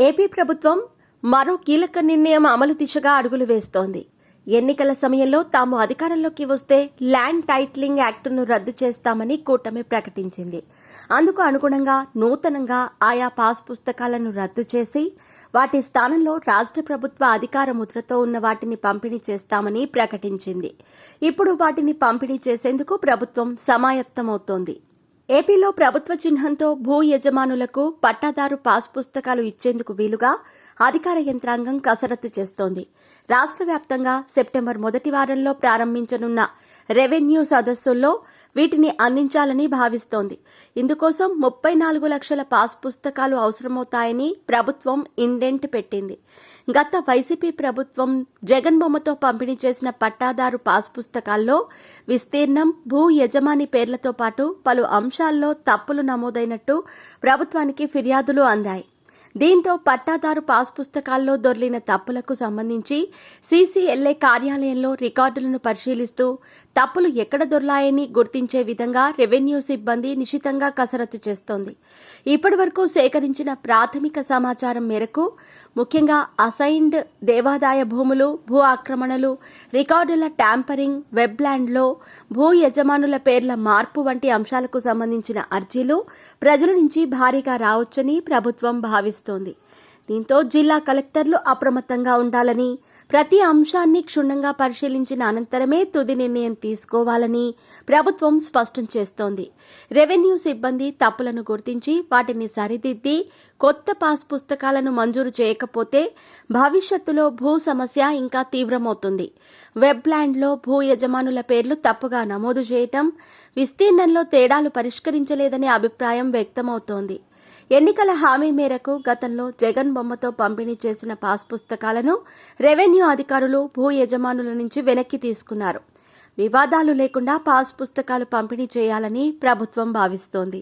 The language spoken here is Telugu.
ఏపీ ప్రభుత్వం మరో కీలక నిర్ణయం అమలు దిశగా అడుగులు వేస్తోంది. ఎన్నికల సమయంలో తాము అధికారంలోకి వస్తే ల్యాండ్ టైటిలింగ్ యాక్టును రద్దు చేస్తామని కూటమి ప్రకటించింది. అందుకు అనుగుణంగా నూతనంగా ఆయా పాస్ పుస్తకాలను రద్దు చేసి వాటి స్థానంలో రాష్ట్ర ప్రభుత్వ అధికార ముద్రతో ఉన్న వాటిని పంపిణీ చేస్తామని ప్రకటించింది. ఇప్పుడు వాటిని పంపిణీ చేసేందుకు ప్రభుత్వం సమాయత్తమవుతోంది. ఏపీలో ప్రభుత్వ చిహ్నంతో భూ యజమానులకు పట్టాదారు పాస్ పుస్తకాలు ఇచ్చేందుకు వీలుగా అధికార యంత్రాంగం కసరత్తు చేస్తోంది. రాష్ట్ర వ్యాప్తంగా సెప్టెంబర్ మొదటి వారంలో ప్రారంభించనున్న రెవెన్యూ సదస్సుల్లో వీటిని అందించాలని భావిస్తోంది. ఇందుకోసం 34 లక్షల పాస్ పుస్తకాలు అవసరమవుతాయని ప్రభుత్వం ఇండెంట్ పెట్టింది. గత వైసీపీ ప్రభుత్వం జగన్ బొమ్మతో పంపిణీ చేసిన పట్టాదారు పాస్ పుస్తకాల్లో విస్తీర్ణం, భూ యజమాని పేర్లతో పాటు పలు అంశాల్లో తప్పులు నమోదైనట్టు ప్రభుత్వానికి ఫిర్యాదులు అందాయి. దీంతో పట్టాదారు పాస్ పుస్తకాల్లో దొర్లిన తప్పులకు సంబంధించి సీసీఎల్ఏ కార్యాలయంలో రికార్డులను పరిశీలిస్తూ తప్పులు ఎక్కడ దొర్లాయని గుర్తించే విధంగా రెవెన్యూ సిబ్బంది నిశితంగా కసరత్తు చేస్తోంది. ఇప్పటివరకు సేకరించిన ప్రాథమిక సమాచారం మేరకు ముఖ్యంగా అసైన్డ్ దేవాదాయ భూములు, భూ ఆక్రమణలు, రికార్డుల ట్యాంపరింగ్, వెబ్లాండ్లో భూ యజమానుల పేర్ల మార్పు వంటి అంశాలకు సంబంధించిన అర్జీలు ప్రజల నుంచి భారీగా రావచ్చని ప్రభుత్వం భావిస్తోంది. దీంతో జిల్లా కలెక్టర్లు అప్రమత్తంగా ఉండాలని, ప్రతి అంశాన్ని క్షుణ్ణంగా పరిశీలించిన అనంతరమే తుది నిర్ణయం తీసుకోవాలని ప్రభుత్వం స్పష్టం చేస్తోంది. రెవెన్యూ సిబ్బంది తప్పులను గుర్తించి వాటిని సరిదిద్ది కొత్త పాస్ పుస్తకాలను మంజూరు చేయకపోతే భవిష్యత్తులో భూ సమస్య ఇంకా తీవ్రమవుతుంది. వెబ్లాండ్లో భూ యజమానుల పేర్లు తప్పుగా నమోదు చేయటం, విస్తీర్ణంలో తేడాలు పరిష్కరించలేదనే అభిప్రాయం వ్యక్తమవుతోంది. ఎన్నికల హామీ మేరకు గతంలో జగన్ బొమ్మతో పంపిణీ చేసిన పాస్ పుస్తకాలను రెవెన్యూ అధికారులు భూ యజమానుల నుంచి వెనక్కి తీసుకున్నారు. వివాదాలు లేకుండా పాస్ పుస్తకాలు పంపిణీ చేయాలని ప్రభుత్వం భావిస్తోంది.